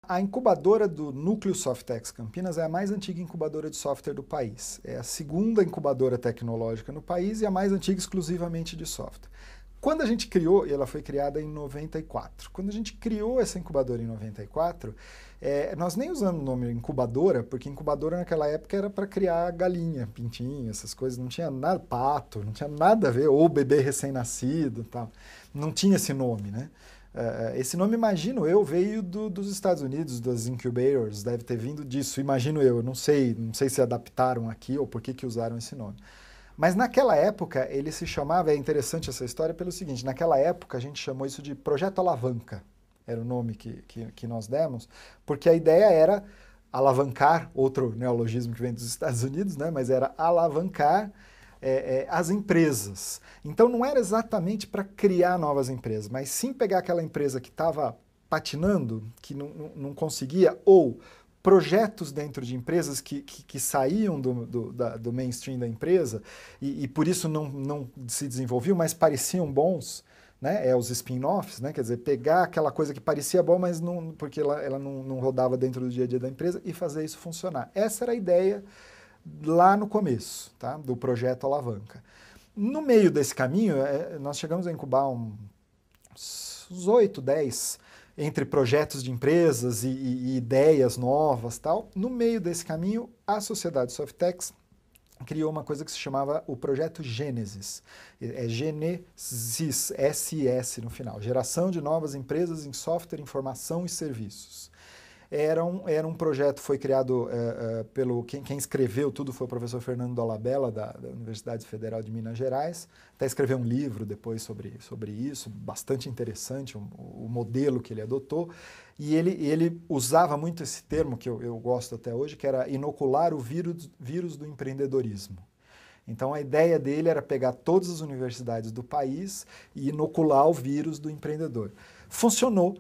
A incubadora do Núcleo Softex Campinas é a mais antiga incubadora de software do país. É a segunda incubadora tecnológica no país e a mais antiga exclusivamente de software. Quando a gente criou, e ela foi criada em 94, quando a gente criou essa incubadora em 94, nós nem usamos o nome incubadora, porque incubadora naquela época era para criar galinha, pintinho, essas coisas, não tinha nada, pato, não tinha nada a ver, ou bebê recém-nascido, tal. Não tinha esse nome, né? Esse nome, imagino eu, veio dos Estados Unidos, das incubators, deve ter vindo disso, imagino eu, não sei se adaptaram aqui ou por que usaram esse nome. Mas naquela época ele se chamava, é interessante essa história pelo seguinte, naquela época a gente chamou isso de Projeto Alavanca, era o nome que nós demos, porque a ideia era alavancar, outro neologismo que vem dos Estados Unidos, né, mas era alavancar as empresas. Então não era exatamente para criar novas empresas, mas sim pegar aquela empresa que estava patinando, que não conseguia, ou projetos dentro de empresas que saíam do mainstream da empresa e por isso não se desenvolviam, mas pareciam bons, né? Os spin-offs, né? Quer dizer, pegar aquela coisa que parecia bom, mas não, porque ela não rodava dentro do dia a dia da empresa e fazer isso funcionar. Essa era a ideia lá no começo, tá? Do projeto Alavanca. No meio desse caminho, nós chegamos a incubar uns 8, 10 entre projetos de empresas e ideias novas, tal. No meio desse caminho, a Sociedade Softex criou uma coisa que se chamava o Projeto Gênesis. É Genesis, SS no final. Geração de novas empresas em software, informação e serviços. Era um projeto, foi criado pelo... Quem escreveu tudo foi o professor Fernando Dolabella, da Universidade Federal de Minas Gerais. Até escreveu um livro depois sobre isso, bastante interessante, o modelo que ele adotou. E ele usava muito esse termo, que eu gosto até hoje, que era inocular o vírus do empreendedorismo. Então a ideia dele era pegar todas as universidades do país e inocular o vírus do empreendedor. Funcionou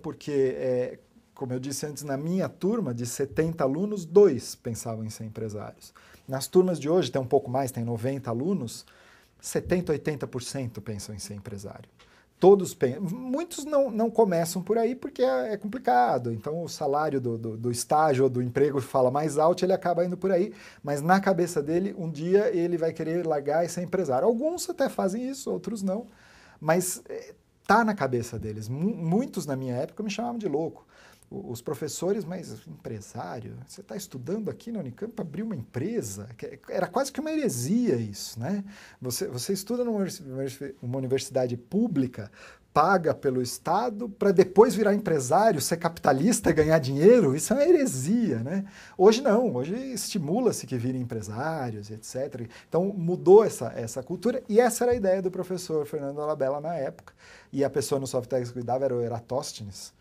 porque... Como eu disse antes, na minha turma, de 70 alunos, 2 pensavam em ser empresários. Nas turmas de hoje, tem um pouco mais, tem 90 alunos, 70, 80% pensam em ser empresário. Todos pensam. Muitos não começam por aí porque é complicado. Então, o salário do estágio ou do emprego fala mais alto, ele acaba indo por aí. Mas na cabeça dele, um dia ele vai querer largar e ser empresário. Alguns até fazem isso, outros não. Mas tá na cabeça deles. Muitos, na minha época, me chamavam de louco. Os professores, mas empresário, você está estudando aqui na Unicamp para abrir uma empresa? Era quase que uma heresia isso, né? Você estuda numa universidade pública, paga pelo Estado, para depois virar empresário, ser capitalista e ganhar dinheiro? Isso é uma heresia, né? Hoje não, hoje estimula-se que virem empresários, etc. Então mudou essa cultura e essa era a ideia do professor Fernando Dolabella na época. E a pessoa no Softex que cuidava era o Eratóstenes,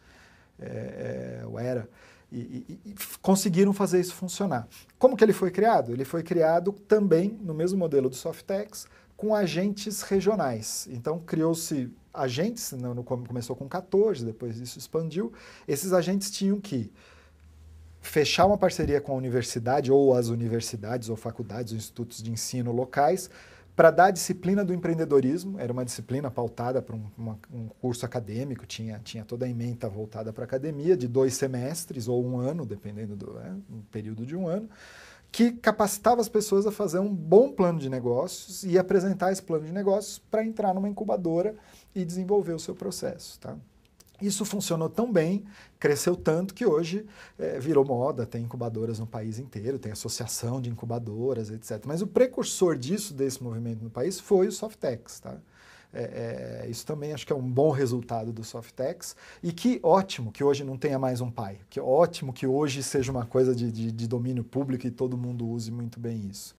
e conseguiram fazer isso funcionar. Como que ele foi criado? Ele foi criado também no mesmo modelo do Softex, com agentes regionais. Então criou-se agentes, começou com 14, depois isso expandiu. Esses agentes tinham que fechar uma parceria com a universidade, ou as universidades, ou faculdades, ou institutos de ensino locais, para dar a disciplina do empreendedorismo. Era uma disciplina pautada para um curso acadêmico, tinha toda a ementa voltada para a academia, de 2 semestres ou 1 ano, dependendo do período de 1 ano, que capacitava as pessoas a fazer um bom plano de negócios e apresentar esse plano de negócios para entrar numa incubadora e desenvolver o seu processo, tá? Isso funcionou tão bem, cresceu tanto que hoje virou moda, tem incubadoras no país inteiro, tem associação de incubadoras, etc. Mas o precursor desse movimento no país foi o Softex, tá? Isso também acho que é um bom resultado do Softex e que ótimo que hoje não tenha mais um pai, que ótimo que hoje seja uma coisa de domínio público e todo mundo use muito bem isso.